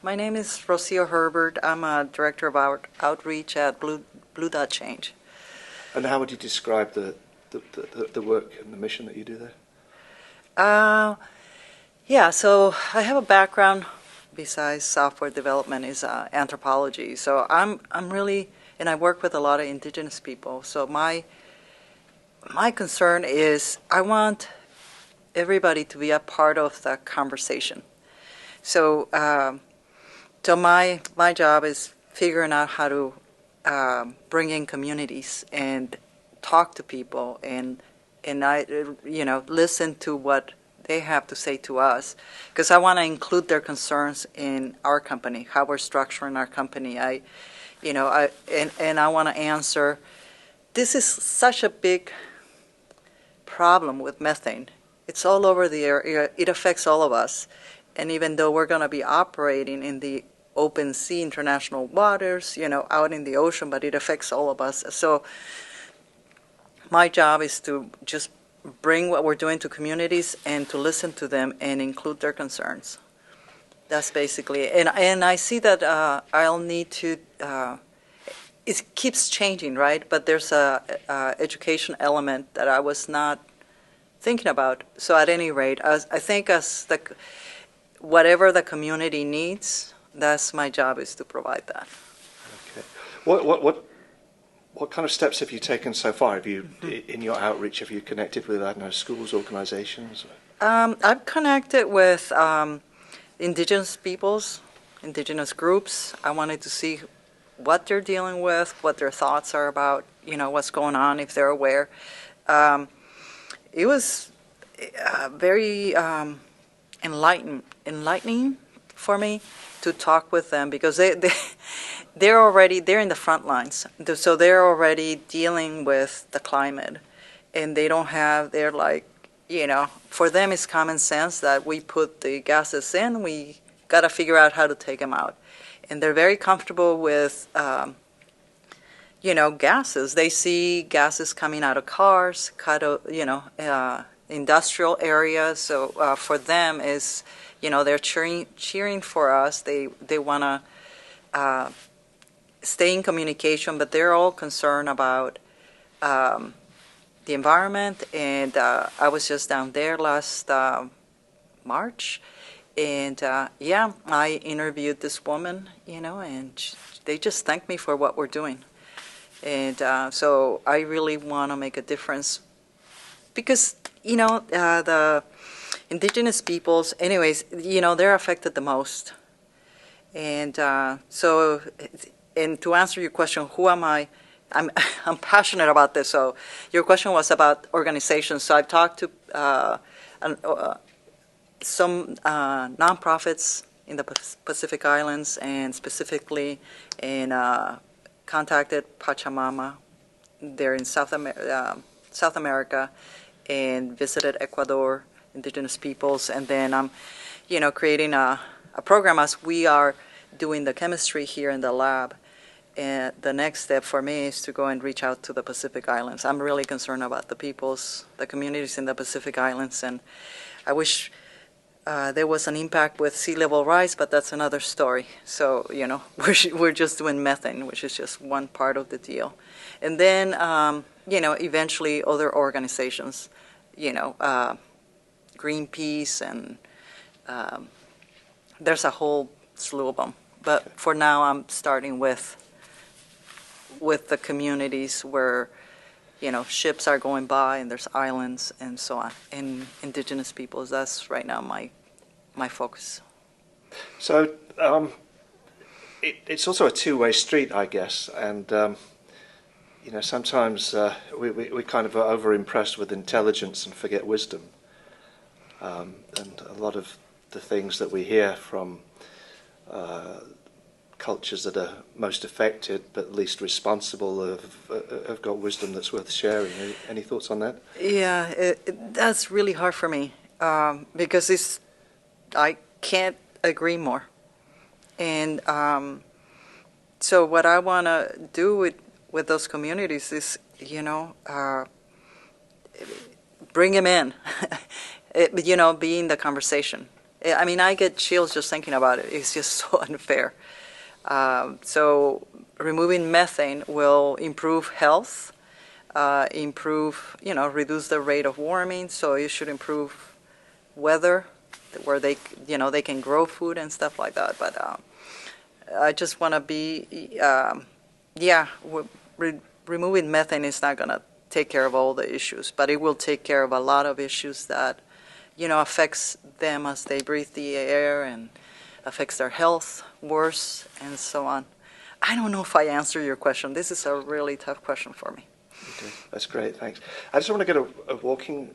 My name is ROCIO HERBERT. I'm a director of outreach at Blue Dot Change. And how would you describe the work and the mission that you do there? Yeah, so I have a background besides software development is anthropology. So I'm really, and I work with a lot of indigenous people. So my concern is I want everybody to be a part of the conversation. So so my job is figuring out how to bring in communities and talk to people and I listen to what they have to say to us, because I want to include their concerns in our company, how we're structuring our company. I want to answer. This is such a big problem with methane. It's all over the area. It affects all of us. And even though we're going to be operating in the open sea, international waters, out in the ocean, but it affects all of us. So my job is to just bring what we're doing to communities and to listen to them and include their concerns. That's basically, and I see that I'll need to, it keeps changing, right? But there's a education element that I was not thinking about. So at any rate, I think whatever the community needs, that's my job, is to provide that. Okay. What kind of steps have you taken so far? Have you, in your outreach, have you connected with, I don't know, schools, organizations? I've connected with indigenous peoples, indigenous groups. I wanted to see what they're dealing with, what their thoughts are about, what's going on, if they're aware. It was very enlightening for me to talk with them, because they're in the front lines, so they're already dealing with the climate, and they're like, for them it's common sense that we put the gases in, we got to figure out how to take them out, and they're very comfortable with gases. They see gases coming out of cars, industrial areas. So for them is, they're cheering for us. They want to stay in communication, but they're all concerned about the environment. And I was just down there last March, and I interviewed this woman, and they just thanked me for what we're doing. And so I really want to make a difference, because the indigenous peoples, anyways, they're affected the most. And so, and to answer your question, who am I? I'm passionate about this. So your question was about organizations. So I've talked to some nonprofits in the Pacific Islands, and specifically in contacted Pachamama. They're in South America, and visited Ecuador, indigenous peoples, and then I'm, creating a program as we are doing the chemistry here in the lab. And the next step for me is to go and reach out to the Pacific Islands. I'm really concerned about the communities in the Pacific Islands, and I wish there was an impact with sea level rise, but that's another story. So, we're just doing methane, which is just one part of the deal. And then, eventually other organizations, Greenpeace, and there's a whole slew of them. But for now, I'm starting with the communities where, ships are going by, and there's islands and so on, and indigenous peoples. That's right now my focus. So it's also a two-way street, I guess, and sometimes we kind of are over-impressed with intelligence and forget wisdom. And a lot of the things that we hear from cultures that are most affected but least responsible have got wisdom that's worth sharing. Any thoughts on that? Yeah, that's really hard for me, because I can't agree more. And so what I want to do with those communities is, bring them in, be in the conversation. I mean, I get chills just thinking about it. It's just so unfair. So removing methane will improve health, reduce the rate of warming. So it should improve weather, where they can grow food and stuff like that. But I just want to be, removing methane is not going to take care of all the issues, but it will take care of a lot of issues that, affects them as they breathe the air and affects their health worse and so on. I don't know if I answer your question. This is a really tough question for me. Okay, that's great, thanks. I just want to get a walking